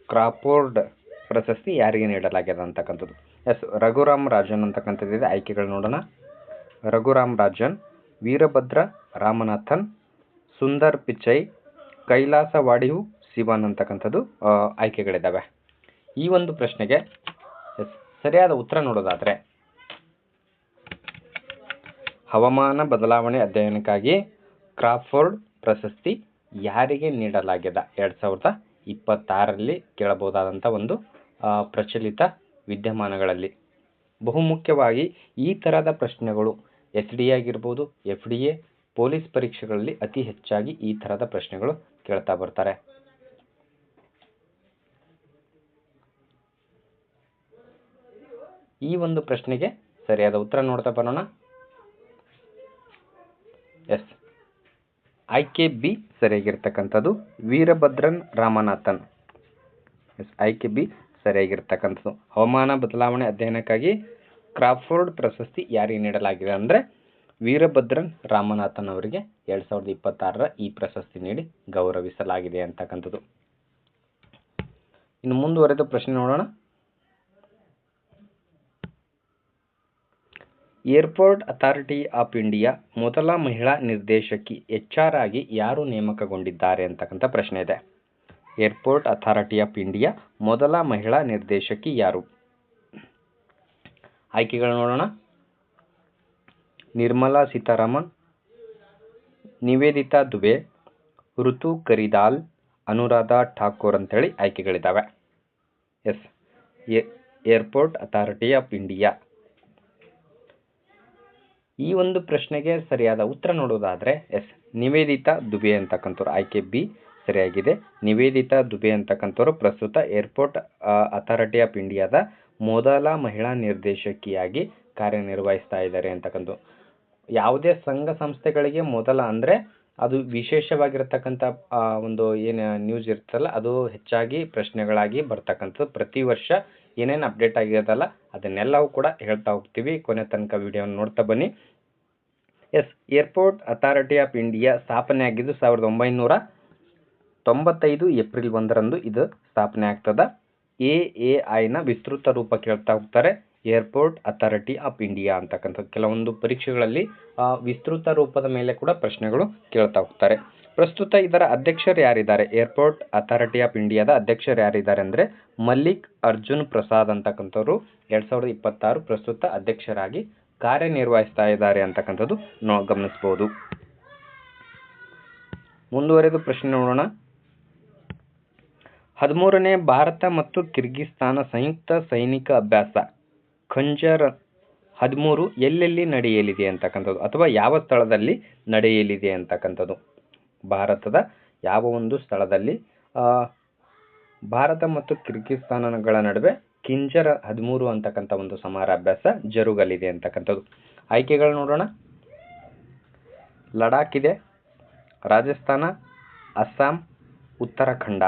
ಕ್ರಾಫೋರ್ಡ್ ಪ್ರಶಸ್ತಿ ಯಾರಿಗೆ ನೀಡಲಾಗಿದೆ ಅಂತಕ್ಕಂಥದ್ದು. ರಘುರಾಮ್ ರಾಜನ್ ಅಂತಕ್ಕಂಥದ್ದಿದೆ. ಆಯ್ಕೆಗಳು ನೋಡೋಣ. ರಘುರಾಮ್ ರಾಜನ್, ವೀರಭದ್ರ ರಾಮನಾಥನ್, ಸುಂದರ್ ಪಿಚೈ, ಕೈಲಾಸ ವಾಡಿಯು ಸಿವನ್ ಅಂತಕ್ಕಂಥದ್ದು ಆಯ್ಕೆಗಳಿದ್ದಾವೆ. ಈ ಒಂದು ಪ್ರಶ್ನೆಗೆ ಸರಿಯಾದ ಉತ್ತರ ನೋಡೋದಾದರೆ ಹವಾಮಾನ ಬದಲಾವಣೆ ಅಧ್ಯಯನಕ್ಕಾಗಿ ಕ್ರಾಫೋರ್ಡ್ ಪ್ರಶಸ್ತಿ ಯಾರಿಗೆ ನೀಡಲಾಗಿದೆ? 2026ರಲ್ಲಿ ಕೇಳಬಹುದಾದಂಥ ಒಂದು ಪ್ರಚಲಿತ ವಿದ್ಯಮಾನಗಳಲ್ಲಿ ಬಹುಮುಖ್ಯವಾಗಿ ಈ ಥರದ ಪ್ರಶ್ನೆಗಳು SDA ಆಗಿರ್ಬೋದು, FDA, ಪೊಲೀಸ್ ಪರೀಕ್ಷೆಗಳಲ್ಲಿ ಅತಿ ಹೆಚ್ಚಾಗಿ ಈ ಥರದ ಪ್ರಶ್ನೆಗಳು ಕೇಳ್ತಾ ಬರ್ತಾರೆ. ಈ ಒಂದು ಪ್ರಶ್ನೆಗೆ ಸರಿಯಾದ ಉತ್ತರ ನೋಡ್ತಾ ಬರೋಣ. ಎಸ್, ಆಯ್ಕೆ ಬಿ ಸರಿಯಾಗಿರ್ತಕ್ಕಂಥದ್ದು ವೀರಭದ್ರನ್ ರಾಮನಾಥನ್. ಎಸ್, ಆಯ್ಕೆ ಬಿ ಸರಿಯಾಗಿರ್ತಕ್ಕಂಥದ್ದು. ಹವಾಮಾನ ಬದಲಾವಣೆ ಅಧ್ಯಯನಕ್ಕಾಗಿ ಕ್ರಾಫೋರ್ಡ್ ಪ್ರಶಸ್ತಿ ಯಾರಿಗೆ ನೀಡಲಾಗಿದೆ ಅಂದರೆ ವೀರಭದ್ರನ್ ರಾಮನಾಥನ್ ಅವರಿಗೆ 2026ರ ಈ ಪ್ರಶಸ್ತಿ ನೀಡಿ ಗೌರವಿಸಲಾಗಿದೆ ಅಂತಕ್ಕಂಥದ್ದು. ಇನ್ನು ಮುಂದುವರೆದ ಪ್ರಶ್ನೆ ನೋಡೋಣ. ಏರ್ಪೋರ್ಟ್ ಅಥಾರಿಟಿ ಆಫ್ ಇಂಡಿಯಾ ಮೊದಲ ಮಹಿಳಾ ನಿರ್ದೇಶಕಿ HR ಆಗಿ ಯಾರು ನೇಮಕಗೊಂಡಿದ್ದಾರೆ ಅಂತಕ್ಕಂಥ ಪ್ರಶ್ನೆ ಇದೆ. ಏರ್ಪೋರ್ಟ್ ಅಥಾರಿಟಿ ಆಫ್ ಇಂಡಿಯಾ ಮೊದಲ ಮಹಿಳಾ ನಿರ್ದೇಶಕಿ ಯಾರು? ಆಯ್ಕೆಗಳು ನೋಡೋಣ. ನಿರ್ಮಲಾ ಸೀತಾರಾಮನ್, ನಿವೇದಿತಾ ದುಬೆ, ಋತು ಕರಿದಾಲ್, ಅನುರಾಧಾ ಠಾಕೂರ್ ಅಂತೇಳಿ ಆಯ್ಕೆಗಳಿದ್ದಾವೆ. Yes, airport authority of India. ಈ ಒಂದು ಪ್ರಶ್ನೆಗೆ ಸರಿಯಾದ ಉತ್ತರ ನೋಡೋದಾದ್ರೆ ಎಸ್, ನಿವೇದಿತಾ ದುಬೆ ಅಂತಕ್ಕಂಥವ್ರು. ಆಯ್ಕೆ ಬಿ ಸರಿಯಾಗಿದೆ. ನಿವೇದಿತಾ ದುಬೆ ಅಂತಕ್ಕಂಥವ್ರು ಪ್ರಸ್ತುತ ಏರ್ಪೋರ್ಟ್ ಅಥಾರಿಟಿ ಆಫ್ ಇಂಡಿಯಾದ ಮೊದಲ ಮಹಿಳಾ ನಿರ್ದೇಶಕಿಯಾಗಿ ಕಾರ್ಯನಿರ್ವಹಿಸ್ತಾ ಇದ್ದಾರೆ ಅಂತಕ್ಕಂಥ. ಯಾವುದೇ ಸಂಘ ಸಂಸ್ಥೆಗಳಿಗೆ ಮೊದಲ ಅಂದರೆ ಅದು ವಿಶೇಷವಾಗಿರ್ತಕ್ಕಂಥ ಒಂದು ಏನು ನ್ಯೂಸ್ ಇರ್ತಲ್ಲ ಅದು ಹೆಚ್ಚಾಗಿ ಪ್ರಶ್ನೆಗಳಾಗಿ ಬರ್ತಕ್ಕಂಥದ್ದು. ಪ್ರತಿ ವರ್ಷ ಏನೇನು ಅಪ್ಡೇಟ್ ಆಗಿರೋದಲ್ಲ ಅದನ್ನೆಲ್ಲವೂ ಕೂಡ ಹೇಳ್ತಾ ಹೋಗ್ತೀವಿ. ಕೊನೆ ತನಕ ವಿಡಿಯೋನ ನೋಡ್ತಾ ಬನ್ನಿ. Yes, airport authority of India ಸ್ಥಾಪನೆ ಆಗಿದ್ದು 1995 ಏಪ್ರಿಲ್ 1ರಂದು ಇದು ಸ್ಥಾಪನೆ ಆಗ್ತದ. AAIನ ವಿಸ್ತೃತ ರೂಪ ಕೇಳ್ತಾ ಹೋಗ್ತಾರೆ, ಏರ್ಪೋರ್ಟ್ ಅಥಾರಿಟಿ ಆಫ್ ಇಂಡಿಯಾ ಅಂತಕ್ಕಂಥದ್ದು. ಕೆಲವೊಂದು ಪರೀಕ್ಷೆಗಳಲ್ಲಿ ವಿಸ್ತೃತ ರೂಪದ ಮೇಲೆ ಕೂಡ ಪ್ರಶ್ನೆಗಳು ಕೇಳ್ತಾ ಹೋಗ್ತಾರೆ. ಪ್ರಸ್ತುತ ಇದರ ಅಧ್ಯಕ್ಷರು ಯಾರಿದ್ದಾರೆ? ಏರ್ಪೋರ್ಟ್ ಅಥಾರಿಟಿ ಆಫ್ ಇಂಡಿಯಾದ ಅಧ್ಯಕ್ಷರು ಯಾರಿದ್ದಾರೆ ಅಂದರೆ ಮಲ್ಲಿಕ್ ಅರ್ಜುನ್ ಪ್ರಸಾದ್ ಅಂತಕ್ಕಂಥವ್ರು 2026 ಪ್ರಸ್ತುತ ಅಧ್ಯಕ್ಷರಾಗಿ ಕಾರ್ಯನಿರ್ವಹಿಸ್ತಾ ಇದ್ದಾರೆ ಅಂತಕ್ಕಂಥದ್ದು ಗಮನಿಸಬಹುದು. ಮುಂದುವರೆದು ಪ್ರಶ್ನೆ ನೋಡೋಣ. 13ನೇ ಭಾರತ ಮತ್ತು ಕಿರ್ಗಿಸ್ತಾನ ಸಂಯುಕ್ತ ಸೈನಿಕ ಅಭ್ಯಾಸ ಖಂಜರ್ 13 ಎಲ್ಲೆಲ್ಲಿ ನಡೆಯಲಿದೆ ಅಂತಕ್ಕಂಥದ್ದು ಅಥವಾ ಯಾವ ಸ್ಥಳದಲ್ಲಿ ನಡೆಯಲಿದೆ ಅಂತಕ್ಕಂಥದ್ದು. ಭಾರತದ ಯಾವ ಒಂದು ಸ್ಥಳದಲ್ಲಿ ಭಾರತ ಮತ್ತು ಕಿರ್ಗಿಸ್ತಾನಗಳ ನಡುವೆ ಖಂಜರ್ 13 ಅಂತಕ್ಕಂಥ ಒಂದು ಸಮರಾಭ್ಯಾಸ ಜರುಗಲಿದೆ ಅಂತಕ್ಕಂಥದ್ದು. ಆಯ್ಕೆಗಳು ನೋಡೋಣ. ಲಡಾಖ್ ಇದೆ, ರಾಜಸ್ಥಾನ, ಅಸ್ಸಾಂ, ಉತ್ತರಾಖಂಡ.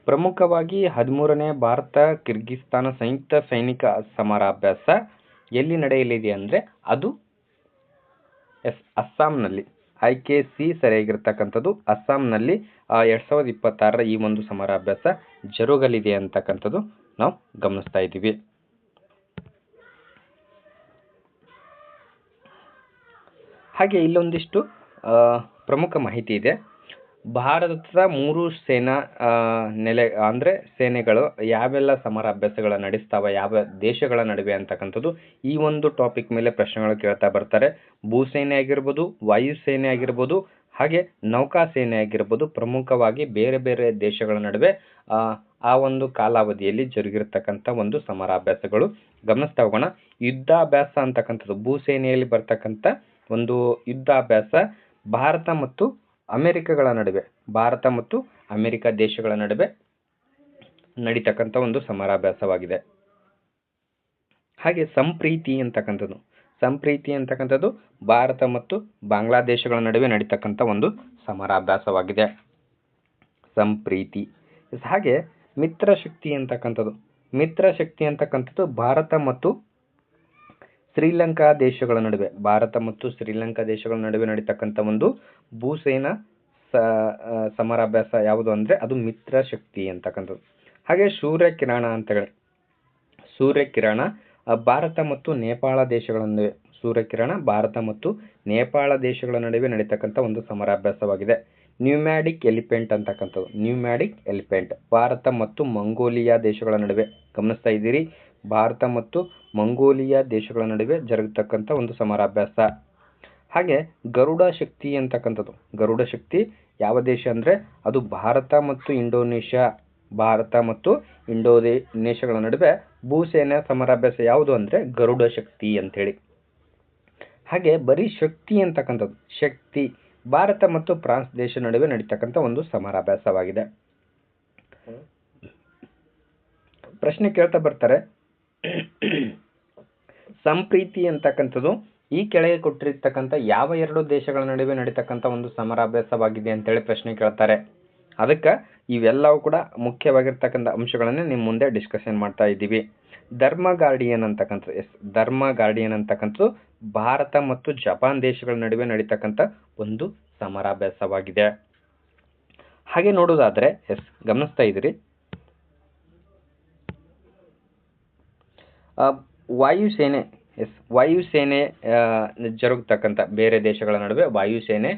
ಪ್ರಮುಖವಾಗಿ 13ನೇ ಭಾರತ ಕಿರ್ಗಿಸ್ತಾನ ಸಂಯುಕ್ತ ಸೈನಿಕ ಸಮರಾಭ್ಯಾಸ ಎಲ್ಲಿ ನಡೆಯಲಿದೆ ಅಂದರೆ ಅದು ಅಸ್ಸಾಂನಲ್ಲಿ. ಆಯ್ಕೆ ಸಿ ಸರಿಯಾಗಿರ್ತಕ್ಕಂಥದ್ದು. ಅಸ್ಸಾಂನಲ್ಲಿ 2026ರ ಈ ಒಂದು ಸಮರಾಭ್ಯಾಸ ಜರುಗಲಿದೆ ಅಂತಕ್ಕಂಥದ್ದು ನಾವು ಗಮನಿಸ್ತಾ ಇದ್ದೀವಿ. ಹಾಗೆ ಇಲ್ಲೊಂದಿಷ್ಟು ಪ್ರಮುಖ ಮಾಹಿತಿ ಇದೆ. ಭಾರತದ 3 ಸೇನಾ ನೆಲೆ ಅಂದರೆ ಸೇನೆಗಳು ಯಾವೆಲ್ಲ ಸಮರಾಭ್ಯಾಸಗಳ ನಡೆಸ್ತಾವೆ, ಯಾವ ದೇಶಗಳ ನಡುವೆ ಅಂತಕ್ಕಂಥದ್ದು ಈ ಒಂದು ಟಾಪಿಕ್ ಮೇಲೆ ಪ್ರಶ್ನೆಗಳು ಕೇಳ್ತಾ ಬರ್ತಾರೆ. ಭೂಸೇನೆ ಆಗಿರ್ಬೋದು, ವಾಯುಸೇನೆ ಆಗಿರ್ಬೋದು, ಹಾಗೆ ನೌಕಾಸೇನೆ ಆಗಿರ್ಬೋದು. ಪ್ರಮುಖವಾಗಿ ಬೇರೆ ಬೇರೆ ದೇಶಗಳ ನಡುವೆ ಆ ಒಂದು ಕಾಲಾವಧಿಯಲ್ಲಿ ಜರುಗಿರ್ತಕ್ಕಂಥ ಒಂದು ಸಮರಾಭ್ಯಾಸಗಳು ಗಮನಿಸ್ತಾ ಹೋಗೋಣ. ಯುದ್ಧಾಭ್ಯಾಸ ಅಂತಕ್ಕಂಥದ್ದು ಭೂಸೇನೆಯಲ್ಲಿ ಬರ್ತಕ್ಕಂಥ ಒಂದು ಯುದ್ಧಾಭ್ಯಾಸ ಭಾರತ ಮತ್ತು ಅಮೆರಿಕಗಳ ನಡುವೆ, ಭಾರತ ಮತ್ತು ಅಮೆರಿಕ ದೇಶಗಳ ನಡುವೆ ನಡೀತಕ್ಕಂಥ ಒಂದು ಸಮರಾಭ್ಯಾಸವಾಗಿದೆ. ಹಾಗೆ ಸಂಪ್ರೀತಿ ಅಂತಕ್ಕಂಥದ್ದು ಭಾರತ ಮತ್ತು ಬಾಂಗ್ಲಾದೇಶಗಳ ನಡುವೆ ನಡೀತಕ್ಕಂಥ ಒಂದು ಸಮರಾಭ್ಯಾಸವಾಗಿದೆ, ಸಂಪ್ರೀತಿ. ಹಾಗೆ ಮಿತ್ರಶಕ್ತಿ ಅಂತಕ್ಕಂಥದ್ದು ಭಾರತ ಮತ್ತು ಶ್ರೀಲಂಕಾ ದೇಶಗಳ ನಡುವೆ ನಡೀತಕ್ಕಂಥ ಒಂದು ಭೂಸೇನಾ ಸಮರಾಭ್ಯಾಸ ಯಾವುದು ಅಂದರೆ ಅದು ಮಿತ್ರಶಕ್ತಿ ಅಂತಕ್ಕಂಥದ್ದು. ಹಾಗೆ ಸೂರ್ಯಕಿರಣ ಭಾರತ ಮತ್ತು ನೇಪಾಳ ದೇಶಗಳ ನಡುವೆ ನಡೀತಕ್ಕಂಥ ಒಂದು ಸಮರಾಭ್ಯಾಸವಾಗಿದೆ. ನ್ಯೂಮ್ಯಾಡಿಕ್ ಎಲಿಫೆಂಟ್ ಭಾರತ ಮತ್ತು ಮಂಗೋಲಿಯಾ ದೇಶಗಳ ನಡುವೆ ಗಮನಿಸ್ತಾ ಇದ್ದೀರಿ. ಭಾರತ ಮತ್ತು ಮಂಗೋಲಿಯಾ ದೇಶಗಳ ನಡುವೆ ಜರುಗತಕ್ಕಂಥ ಒಂದು ಸಮರಾಭ್ಯಾಸ. ಹಾಗೆ ಗರುಡ ಶಕ್ತಿ ಯಾವ ದೇಶ ಅಂದರೆ ಅದು ಭಾರತ ಮತ್ತು ಇಂಡೋನೇಷ್ಯಾಗಳ ನಡುವೆ ಭೂಸೇನಾ ಸಮರಾಭ್ಯಾಸ ಯಾವುದು ಅಂದರೆ ಗರುಡ ಶಕ್ತಿ ಅಂತೇಳಿ. ಹಾಗೆ ಬರೀ ಶಕ್ತಿ ಭಾರತ ಮತ್ತು ಫ್ರಾನ್ಸ್ ದೇಶ ನಡುವೆ ನಡೀತಕ್ಕಂಥ ಒಂದು ಸಮರಾಭ್ಯಾಸವಾಗಿದೆ. ಪ್ರಶ್ನೆ ಕೇಳ್ತಾ ಬರ್ತಾರೆ, ಸಂಪ್ರೀತಿ ಅಂತಕ್ಕಂಥದ್ದು ಈ ಕೆಳಗೆ ಕೊಟ್ಟಿರ್ತಕ್ಕಂಥ ಯಾವ ಎರಡು ದೇಶಗಳ ನಡುವೆ ನಡೀತಕ್ಕಂಥ ಒಂದು ಸಮರಾಭ್ಯಾಸವಾಗಿದೆ ಅಂತೇಳಿ ಪ್ರಶ್ನೆ ಕೇಳ್ತಾರೆ. ಅದಕ್ಕೆ ಇವೆಲ್ಲವೂ ಕೂಡ ಮುಖ್ಯವಾಗಿರ್ತಕ್ಕಂಥ ಅಂಶಗಳನ್ನೇ ನಿಮ್ಮ ಮುಂದೆ ಡಿಸ್ಕಷನ್ ಮಾಡ್ತಾ ಇದ್ದೀವಿ. ಧರ್ಮ ಗಾರ್ಡಿಯನ್ ಅಂತಕ್ಕಂಥದ್ದು ಧರ್ಮ ಗಾರ್ಡಿಯನ್ ಅಂತಕ್ಕಂಥದ್ದು ಭಾರತ ಮತ್ತು ಜಪಾನ್ ದೇಶಗಳ ನಡುವೆ ನಡೀತಕ್ಕಂಥ ಒಂದು ಸಮರಾಭ್ಯಾಸವಾಗಿದೆ. ಹಾಗೆ ನೋಡೋದಾದ್ರೆ ಗಮನಿಸ್ತಾ ಇದ್ದೀರಿ, ವಾಯುಸೇನೆ ಜರುಗತಕ್ಕಂಥ ಬೇರೆ ದೇಶಗಳ ನಡುವೆ ವಾಯುಸೇನೆ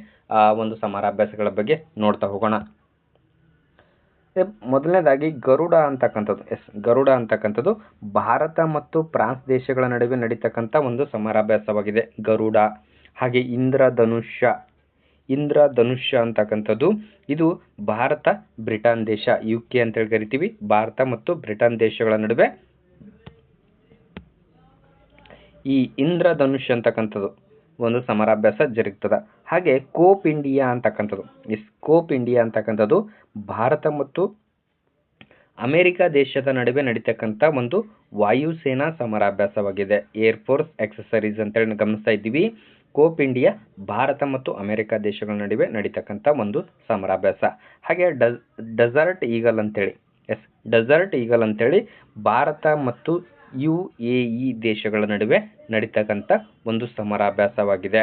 ಒಂದು ಸಮರಾಭ್ಯಾಸಗಳ ಬಗ್ಗೆ ನೋಡ್ತಾ ಹೋಗೋಣ. ಮೊದಲನೇದಾಗಿ ಗರುಡ ಅಂತಕ್ಕಂಥದ್ದು ಭಾರತ ಮತ್ತು ಫ್ರಾನ್ಸ್ ದೇಶಗಳ ನಡುವೆ ನಡೀತಕ್ಕಂಥ ಒಂದು ಸಮರಾಭ್ಯಾಸವಾಗಿದೆ ಗರುಡ. ಹಾಗೆ ಇಂದ್ರಧನುಷ್ಯ ಅಂತಕ್ಕಂಥದ್ದು ಇದು ಭಾರತ ಬ್ರಿಟನ್ ದೇಶ UK ಅಂತೇಳಿ ಕರಿತೀವಿ. ಭಾರತ ಮತ್ತು ಬ್ರಿಟನ್ ದೇಶಗಳ ನಡುವೆ ಈ ಇಂದ್ರಧನುಷ್ಯ ಅಂತಕ್ಕಂಥದ್ದು ಒಂದು ಸಮರಾಭ್ಯಾಸ ಜರುಗ್ತದ. ಹಾಗೆ ಕೋಪ್ ಇಂಡಿಯಾ ಅಂತಕ್ಕಂಥದ್ದು ಭಾರತ ಮತ್ತು ಅಮೆರಿಕ ದೇಶದ ನಡುವೆ ನಡೀತಕ್ಕಂಥ ಒಂದು ವಾಯುಸೇನಾ ಸಮರಾಭ್ಯಾಸವಾಗಿದೆ. ಏರ್ಫೋರ್ಸ್ ಎಕ್ಸಸರೀಸ್ ಅಂತೇಳಿ ಗಮನಿಸ್ತಾ ಇದ್ದೀವಿ. ಕೋಪ್ ಇಂಡಿಯಾ ಭಾರತ ಮತ್ತು ಅಮೆರಿಕ ದೇಶಗಳ ನಡುವೆ ನಡೀತಕ್ಕಂಥ ಒಂದು ಸಮರಾಭ್ಯಾಸ. ಹಾಗೆ ಡೆಸರ್ಟ್ ಈಗಲ್ ಅಂತೇಳಿ ಭಾರತ ಮತ್ತು UAE ದೇಶಗಳ ನಡುವೆ ನಡೀತಕ್ಕಂಥ ಒಂದು ಸಮರಾಭ್ಯಾಸವಾಗಿದೆ.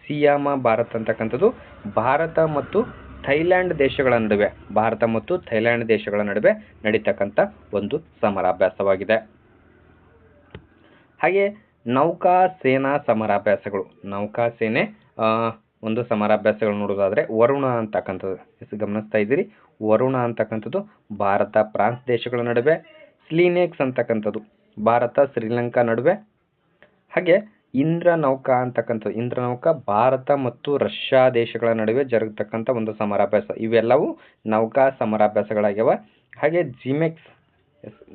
ಸಿಯಾಮ ಭಾರತ್ ಅಂತಕ್ಕಂಥದ್ದು ಭಾರತ ಮತ್ತು ಥೈಲ್ಯಾಂಡ್ ದೇಶಗಳ ನಡುವೆ ನಡೀತಕ್ಕಂಥ ಒಂದು ಸಮರಾಭ್ಯಾಸವಾಗಿದೆ. ಹಾಗೆ ನೌಕಾಸೇನೆ ಒಂದು ಸಮರಾಭ್ಯಾಸಗಳು ನೋಡೋದಾದ್ರೆ ವರುಣ ಅಂತಕ್ಕಂಥದ್ದು ಗಮನಿಸ್ತಾ ಇದ್ದೀರಿ. ವರುಣ ಅಂತಕ್ಕಂಥದ್ದು ಭಾರತ ಫ್ರಾನ್ಸ್ ದೇಶಗಳ ನಡುವೆ. ಸ್ಲಿನೆಕ್ಸ್ ಅಂತಕ್ಕಂಥದ್ದು ಭಾರತ ಶ್ರೀಲಂಕಾ ನಡುವೆ. ಹಾಗೆ ಇಂದ್ರನೌಕಾ ಭಾರತ ಮತ್ತು ರಷ್ಯಾ ದೇಶಗಳ ನಡುವೆ ಜರುಗತಕ್ಕಂಥ ಒಂದು ಸಮರಾಭ್ಯಾಸ. ಇವೆಲ್ಲವೂ ನೌಕಾ ಸಮರಾಭ್ಯಾಸಗಳಾಗ್ಯಾವ. ಹಾಗೆ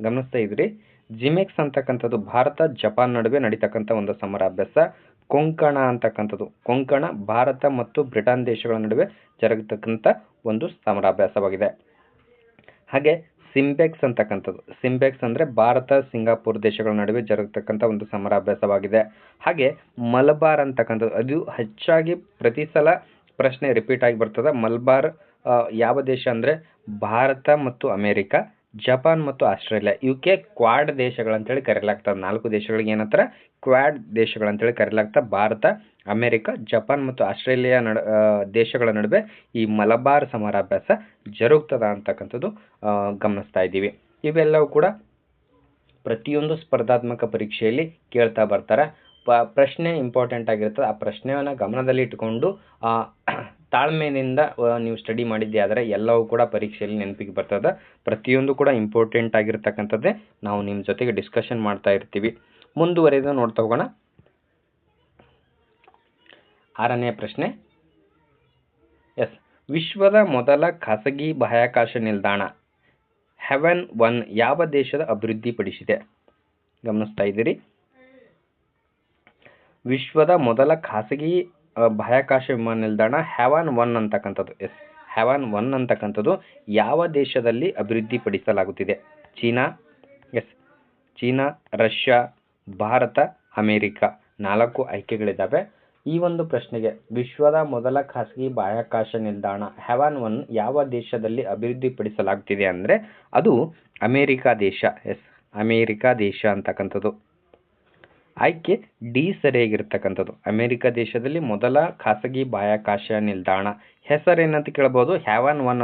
ಗಮನಿಸ್ತಾ ಇದ್ರಿ, ಜಿಮೆಕ್ಸ್ ಅಂತಕ್ಕಂಥದ್ದು ಭಾರತ ಜಪಾನ್ ನಡುವೆ ನಡೀತಕ್ಕಂಥ ಒಂದು ಸಮರಾಭ್ಯಾಸ. ಕೊಂಕಣ ಭಾರತ ಮತ್ತು ಬ್ರಿಟನ್ ದೇಶಗಳ ನಡುವೆ ಜರುಗತಕ್ಕಂಥ ಒಂದು ಸಮರಾಭ್ಯಾಸವಾಗಿದೆ. ಹಾಗೆ ಸಿಂಬೆಕ್ಸ್ ಅಂದ್ರೆ ಭಾರತ ಸಿಂಗಾಪುರ್ ದೇಶಗಳ ನಡುವೆ ಜರುಗತಕ್ಕಂಥ ಒಂದು ಸಮರಾಭ್ಯಾಸವಾಗಿದೆ. ಹಾಗೆ ಮಲಬಾರ್ ಅಂತಕ್ಕಂಥದ್ದು ಅದು ಹೆಚ್ಚಾಗಿ ಪ್ರತಿ ಸಲ ಪ್ರಶ್ನೆ ರಿಪೀಟ್ ಆಗಿ ಬರ್ತದೆ. ಮಲಬಾರ್ ಯಾವ ದೇಶ ಅಂದ್ರೆ ಭಾರತ ಮತ್ತು ಅಮೆರಿಕ, ಜಪಾನ್ ಮತ್ತು ಆಸ್ಟ್ರೇಲಿಯಾ ಇವಕ್ಕೆ ಕ್ವಾಡ್ ದೇಶಗಳಂತೇಳಿ ಕರೆಯಲಾಗ್ತದೆ. 4 ದೇಶಗಳಿಗೆ ಏನಂತಾರೆ ಕ್ವಾಡ್ ದೇಶಗಳಂತೇಳಿ ಕರೆಯಲಾಗ್ತದೆ. ಭಾರತ, ಅಮೆರಿಕ, ಜಪಾನ್ ಮತ್ತು ಆಸ್ಟ್ರೇಲಿಯಾ ದೇಶಗಳ ನಡುವೆ ಈ ಮಲಬಾರ್ ಸಮರಾಭ್ಯಾಸ ಜರುಗ್ತದ ಅಂತಕ್ಕಂಥದ್ದು ಗಮನಿಸ್ತಾ ಇದ್ದೀವಿ. ಇವೆಲ್ಲವೂ ಕೂಡ ಪ್ರತಿಯೊಂದು ಸ್ಪರ್ಧಾತ್ಮಕ ಪರೀಕ್ಷೆಯಲ್ಲಿ ಕೇಳ್ತಾ ಬರ್ತಾರೆ. ಪ್ರಶ್ನೆ ಇಂಪಾರ್ಟೆಂಟ್ ಆಗಿರ್ತದೆ. ಆ ಪ್ರಶ್ನೆಯನ್ನು ಗಮನದಲ್ಲಿ ಇಟ್ಟುಕೊಂಡು ತಾಳ್ಮೆಯಿಂದ ನೀವು ಸ್ಟಡಿ ಮಾಡಿದ್ದೆ ಆದರೆ ಎಲ್ಲವೂ ಕೂಡ ಪರೀಕ್ಷೆಯಲ್ಲಿ ನೆನಪಿಗೆ ಬರ್ತದೆ. ಪ್ರತಿಯೊಂದು ಕೂಡ ಇಂಪಾರ್ಟೆಂಟ್ ಆಗಿರ್ತಕ್ಕಂಥದ್ದೇ ನಾವು ನಿಮ್ಮ ಜೊತೆಗೆ ಡಿಸ್ಕಷನ್ ಮಾಡ್ತಾ ಇರ್ತೀವಿ. ಮುಂದುವರೆದು ನೋಡ್ತಾ ಹೋಗೋಣ. 6ನೇ ಪ್ರಶ್ನೆ. ವಿಶ್ವದ ಮೊದಲ ಖಾಸಗಿ ಬಾಹ್ಯಾಕಾಶ ನಿಲ್ದಾಣ ಹೆವನ್ 1 ಯಾವ ದೇಶದ ಅಭಿವೃದ್ಧಿಪಡಿಸಿದೆ? ಗಮನಿಸ್ತಾ ಇದ್ದೀರಿ. ವಿಶ್ವದ ಮೊದಲ ಖಾಸಗಿ ಬಾಹ್ಯಾಕಾಶ ವಿಮಾನ ನಿಲ್ದಾಣ ಹೆವನ್ 1 ಅಂತಕ್ಕಂಥದ್ದು ಯಾವ ದೇಶದಲ್ಲಿ ಅಭಿವೃದ್ಧಿಪಡಿಸಲಾಗುತ್ತಿದೆ? ಚೀನಾ, ರಷ್ಯಾ, ಭಾರತ, ಅಮೆರಿಕ 4 ಆಯ್ಕೆಗಳಿದ್ದಾವೆ. ಈ ಒಂದು ಪ್ರಶ್ನೆಗೆ ವಿಶ್ವದ ಮೊದಲ ಖಾಸಗಿ ಬಾಹ್ಯಾಕಾಶ ನಿಲ್ದಾಣ ಹೆವನ್ 1 ಯಾವ ದೇಶದಲ್ಲಿ ಅಭಿವೃದ್ಧಿಪಡಿಸಲಾಗುತ್ತಿದೆ ಅಂದರೆ ಅದು ಅಮೆರಿಕ ದೇಶ ಅಂತಕ್ಕಂಥದ್ದು. ಆಯ್ಕೆ ಡಿ ಸರಿಯಾಗಿರ್ತಕ್ಕಂಥದ್ದು. ಅಮೆರಿಕ ದೇಶದಲ್ಲಿ ಮೊದಲ ಖಾಸಗಿ ಬಾಹ್ಯಾಕಾಶ ನಿಲ್ದಾಣ ಹೆಸರೇನಂತ ಕೇಳಬಹುದು. ಹೆವನ್ 1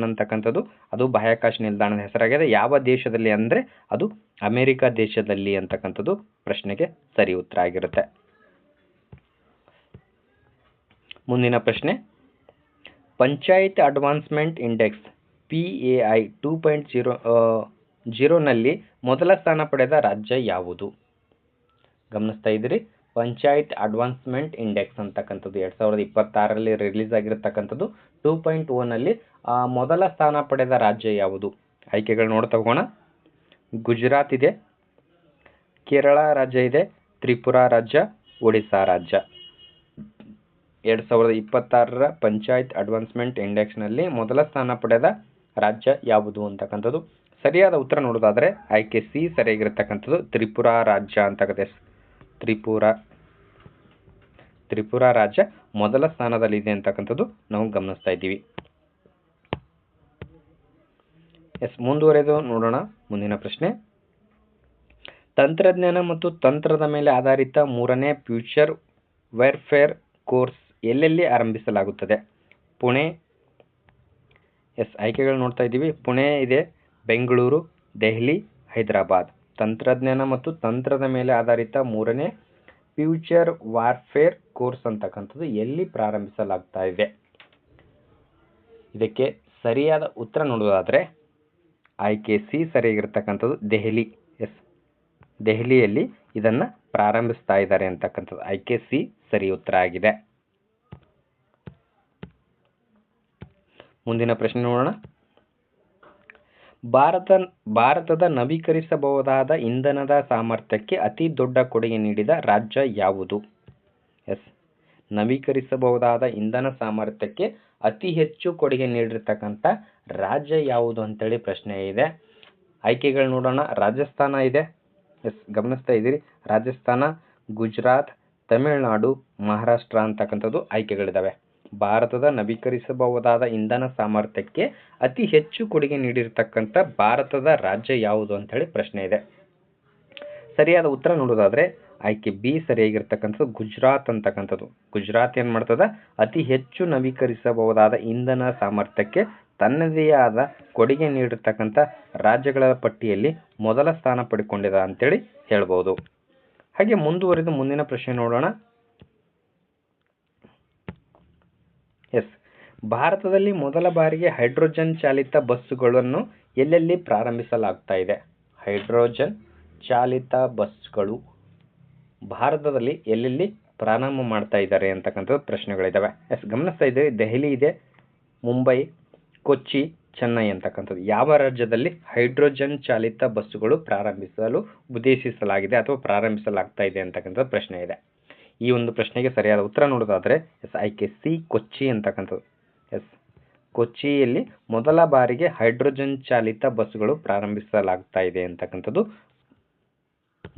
ಅಂತಕ್ಕಂಥದ್ದು ಅದು ಬಾಹ್ಯಾಕಾಶ ನಿಲ್ದಾಣದ ಹೆಸರಾಗಿದೆ. ಯಾವ ದೇಶದಲ್ಲಿ ಅಂದರೆ ಅದು ಅಮೆರಿಕ ದೇಶದಲ್ಲಿ ಅಂತಕ್ಕಂಥದ್ದು ಪ್ರಶ್ನೆಗೆ ಸರಿ ಉತ್ತರ ಆಗಿರುತ್ತೆ. ಮುಂದಿನ ಪ್ರಶ್ನೆ. ಪಂಚಾಯತ್ ಅಡ್ವಾನ್ಸ್ಮೆಂಟ್ ಇಂಡೆಕ್ಸ್ PAI 2.0 ನಲ್ಲಿ ಮೊದಲ ಸ್ಥಾನ ಪಡೆದ ರಾಜ್ಯ ಯಾವುದು? ಗಮನಿಸ್ತಾ ಇದ್ದೀರಿ. ಪಂಚಾಯತ್ ಅಡ್ವಾನ್ಸ್ಮೆಂಟ್ ಇಂಡೆಕ್ಸ್ ಅಂತಕ್ಕಂಥದ್ದು 2026ರಲ್ಲಿ ರಿಲೀಸ್ ಆಗಿರತಕ್ಕಂಥದ್ದು. 2.0 ನಲ್ಲಿ ಮೊದಲ ಸ್ಥಾನ ಪಡೆದ ರಾಜ್ಯ ಯಾವುದು? ಆಯ್ಕೆಗಳು ನೋಡ್ತಾ ಹೋಗೋಣ. ಗುಜರಾತ್ ಇದೆ, ಕೇರಳ ರಾಜ್ಯ ಇದೆ, ತ್ರಿಪುರಾ ರಾಜ್ಯ, ಒಡಿಶಾ ರಾಜ್ಯ. 2026ರ ಪಂಚಾಯತ್ ಅಡ್ವಾನ್ಸ್ಮೆಂಟ್ ಇಂಡೆಕ್ಸ್ನಲ್ಲಿ ಮೊದಲ ಸ್ಥಾನ ಪಡೆದ ರಾಜ್ಯ ಯಾವುದು ಅಂತಕ್ಕಂಥದ್ದು ಸರಿಯಾದ ಉತ್ತರ ನೋಡೋದಾದರೆ ಆಯ್ಕೆ ಸಿ ಸರಿಯಾಗಿರ್ತಕ್ಕಂಥದ್ದು ತ್ರಿಪುರಾ ರಾಜ್ಯ ಅಂತಕ್ಕಂಥ ತ್ರಿಪುರಾ ರಾಜ್ಯ ಮೊದಲ ಸ್ಥಾನದಲ್ಲಿದೆ ಅಂತಕ್ಕಂಥದ್ದು ನಾವು ಗಮನಿಸ್ತಾ ಇದ್ದೀವಿ. ಮುಂದುವರೆದು ನೋಡೋಣ ಮುಂದಿನ ಪ್ರಶ್ನೆ. ತಂತ್ರಜ್ಞಾನ ಮತ್ತು ತಂತ್ರದ ಮೇಲೆ ಆಧಾರಿತ 3ನೇ ಫ್ಯೂಚರ್ ವೇರ್ಫೇರ್ ಕೋರ್ಸ್ ಎಲ್ಲೆಲ್ಲಿ ಆರಂಭಿಸಲಾಗುತ್ತದೆ? ಪುಣೆ. ಆಯ್ಕೆಗಳು ನೋಡ್ತಾ ಇದ್ದೀವಿ. ಪುಣೆ ಇದೆ, ಬೆಂಗಳೂರು, ದೆಹಲಿ, ಹೈದರಾಬಾದ್. ತಂತ್ರಜ್ಞಾನ ಮತ್ತು ತಂತ್ರದ ಮೇಲೆ ಆಧಾರಿತ 3ನೇ ಫ್ಯೂಚರ್ ವಾರ್ಫೇರ್ ಕೋರ್ಸ್ ಅಂತಕ್ಕಂಥದ್ದು ಎಲ್ಲಿ ಪ್ರಾರಂಭಿಸಲಾಗ್ತಾ ಇದೆ? ಇದಕ್ಕೆ ಸರಿಯಾದ ಉತ್ತರ ನೋಡೋದಾದರೆ ಆಯ್ಕೆ ಸಿ ಸರಿಯಾಗಿರ್ತಕ್ಕಂಥದ್ದು ದೆಹಲಿ. ದೆಹಲಿಯಲ್ಲಿ ಇದನ್ನು ಪ್ರಾರಂಭಿಸ್ತಾ ಇದ್ದಾರೆ ಅಂತಕ್ಕಂಥದ್ದು ಆಯ್ಕೆ ಸಿ ಸರಿ ಉತ್ತರ ಆಗಿದೆ. ಮುಂದಿನ ಪ್ರಶ್ನೆ ನೋಡೋಣ. ಭಾರತದ ನವೀಕರಿಸಬಹುದಾದ ಇಂಧನದ ಸಾಮರ್ಥ್ಯಕ್ಕೆ ಅತಿ ದೊಡ್ಡ ಕೊಡುಗೆ ನೀಡಿದ ರಾಜ್ಯ ಯಾವುದು? ನವೀಕರಿಸಬಹುದಾದ ಇಂಧನ ಸಾಮರ್ಥ್ಯಕ್ಕೆ ಅತಿ ಹೆಚ್ಚು ಕೊಡುಗೆ ನೀಡಿರ್ತಕ್ಕಂಥ ರಾಜ್ಯ ಯಾವುದು ಅಂತೇಳಿ ಪ್ರಶ್ನೆ ಇದೆ. ಆಯ್ಕೆಗಳು ನೋಡೋಣ. ರಾಜಸ್ಥಾನ ಇದೆ. ಗಮನಿಸ್ತಾ ಇದ್ದೀರಿ. ರಾಜಸ್ಥಾನ, ಗುಜರಾತ್, ತಮಿಳುನಾಡು, ಮಹಾರಾಷ್ಟ್ರ ಅಂತಕ್ಕಂಥದ್ದು ಆಯ್ಕೆಗಳಿದ್ದಾವೆ. ಭಾರತದ ನವೀಕರಿಸಬಹುದಾದ ಇಂಧನ ಸಾಮರ್ಥ್ಯಕ್ಕೆ ಅತಿ ಹೆಚ್ಚು ಕೊಡುಗೆ ನೀಡಿರ್ತಕ್ಕಂಥ ಭಾರತದ ರಾಜ್ಯ ಯಾವುದು ಅಂತೇಳಿ ಪ್ರಶ್ನೆ ಇದೆ. ಸರಿಯಾದ ಉತ್ತರ ನೋಡೋದಾದ್ರೆ ಆಯ್ಕೆ ಬಿ ಸರಿಯಾಗಿರ್ತಕ್ಕಂಥದ್ದು ಗುಜರಾತ್ ಅಂತಕ್ಕಂಥದ್ದು. ಗುಜರಾತ್ ಏನು ಮಾಡ್ತದ? ಅತಿ ಹೆಚ್ಚು ನವೀಕರಿಸಬಹುದಾದ ಇಂಧನ ಸಾಮರ್ಥ್ಯಕ್ಕೆ ತನ್ನದೇ ಆದ ಕೊಡುಗೆ ನೀಡಿರ್ತಕ್ಕಂಥ ರಾಜ್ಯಗಳ ಪಟ್ಟಿಯಲ್ಲಿ ಮೊದಲ ಸ್ಥಾನ ಪಡೆದುಕೊಂಡಿದೆ ಅಂತೇಳಿ ಹೇಳ್ಬೋದು. ಹಾಗೆ ಮುಂದುವರೆದು ಮುಂದಿನ ಪ್ರಶ್ನೆ ನೋಡೋಣ. ಭಾರತದಲ್ಲಿ ಮೊದಲ ಬಾರಿಗೆ ಹೈಡ್ರೋಜನ್ ಚಾಲಿತ ಬಸ್ಸುಗಳನ್ನು ಎಲ್ಲೆಲ್ಲಿ ಪ್ರಾರಂಭಿಸಲಾಗ್ತಾ ಇದೆ? ಹೈಡ್ರೋಜನ್ ಚಾಲಿತ ಬಸ್ಗಳು ಭಾರತದಲ್ಲಿ ಎಲ್ಲೆಲ್ಲಿ ಪ್ರಾರಂಭ ಮಾಡ್ತಾ ಇದ್ದಾರೆ ಅಂತಕ್ಕಂಥದ್ದು ಪ್ರಶ್ನೆಗಳಿದ್ದಾವೆ. ಗಮನಿಸ್ತಾ ಇದ್ದೀವಿ. ದೆಹಲಿ ಇದೆ, ಮುಂಬೈ, ಕೊಚ್ಚಿ, ಚೆನ್ನೈ ಅಂತಕ್ಕಂಥದ್ದು. ಯಾವ ರಾಜ್ಯದಲ್ಲಿ ಹೈಡ್ರೋಜನ್ ಚಾಲಿತ ಬಸ್ಸುಗಳು ಪ್ರಾರಂಭಿಸಲು ಉದ್ದೇಶಿಸಲಾಗಿದೆ ಅಥವಾ ಪ್ರಾರಂಭಿಸಲಾಗ್ತಾ ಇದೆ ಅಂತಕ್ಕಂಥದ್ದು ಪ್ರಶ್ನೆ ಇದೆ. ಈ ಒಂದು ಪ್ರಶ್ನೆಗೆ ಸರಿಯಾದ ಉತ್ತರ ನೋಡೋದಾದರೆ ಆಯ್ಕೆ ಸಿ ಕೊಚ್ಚಿ ಅಂತಕ್ಕಂಥದ್ದು. ಕೊಚ್ಚಿಯಲ್ಲಿ ಮೊದಲ ಬಾರಿಗೆ ಹೈಡ್ರೋಜನ್ ಚಾಲಿತ ಬಸ್ಸುಗಳು ಪ್ರಾರಂಭಿಸಲಾಗ್ತಾ ಇದೆ ಅಂತಕ್ಕಂಥದ್ದು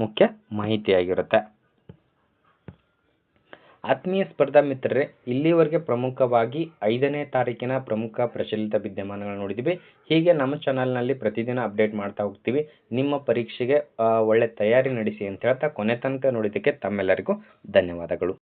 ಮುಖ್ಯ ಮಾಹಿತಿಯಾಗಿರುತ್ತೆ. ಆತ್ಮೀಯ ಸ್ಪರ್ಧಾ ಮಿತ್ರರೇ, ಇಲ್ಲಿವರೆಗೆ ಪ್ರಮುಖವಾಗಿ 5ನೇ ತಾರೀಕಿನ ಪ್ರಮುಖ ಪ್ರಚಲಿತ ವಿದ್ಯಮಾನಗಳು ನೋಡಿದ್ದೀವಿ. ಹೀಗೆ ನಮ್ಮ ಚಾನಲ್ನಲ್ಲಿ ಪ್ರತಿದಿನ ಅಪ್ಡೇಟ್ ಮಾಡ್ತಾ ಹೋಗ್ತೀವಿ. ನಿಮ್ಮ ಪರೀಕ್ಷೆಗೆ ಒಳ್ಳೆ ತಯಾರಿ ನಡೆಸಿ ಅಂತ ಹೇಳ್ತಾ ಕೊನೆ ತನಕ ನೋಡಿದ್ದಕ್ಕೆ ತಮ್ಮೆಲ್ಲರಿಗೂ ಧನ್ಯವಾದಗಳು.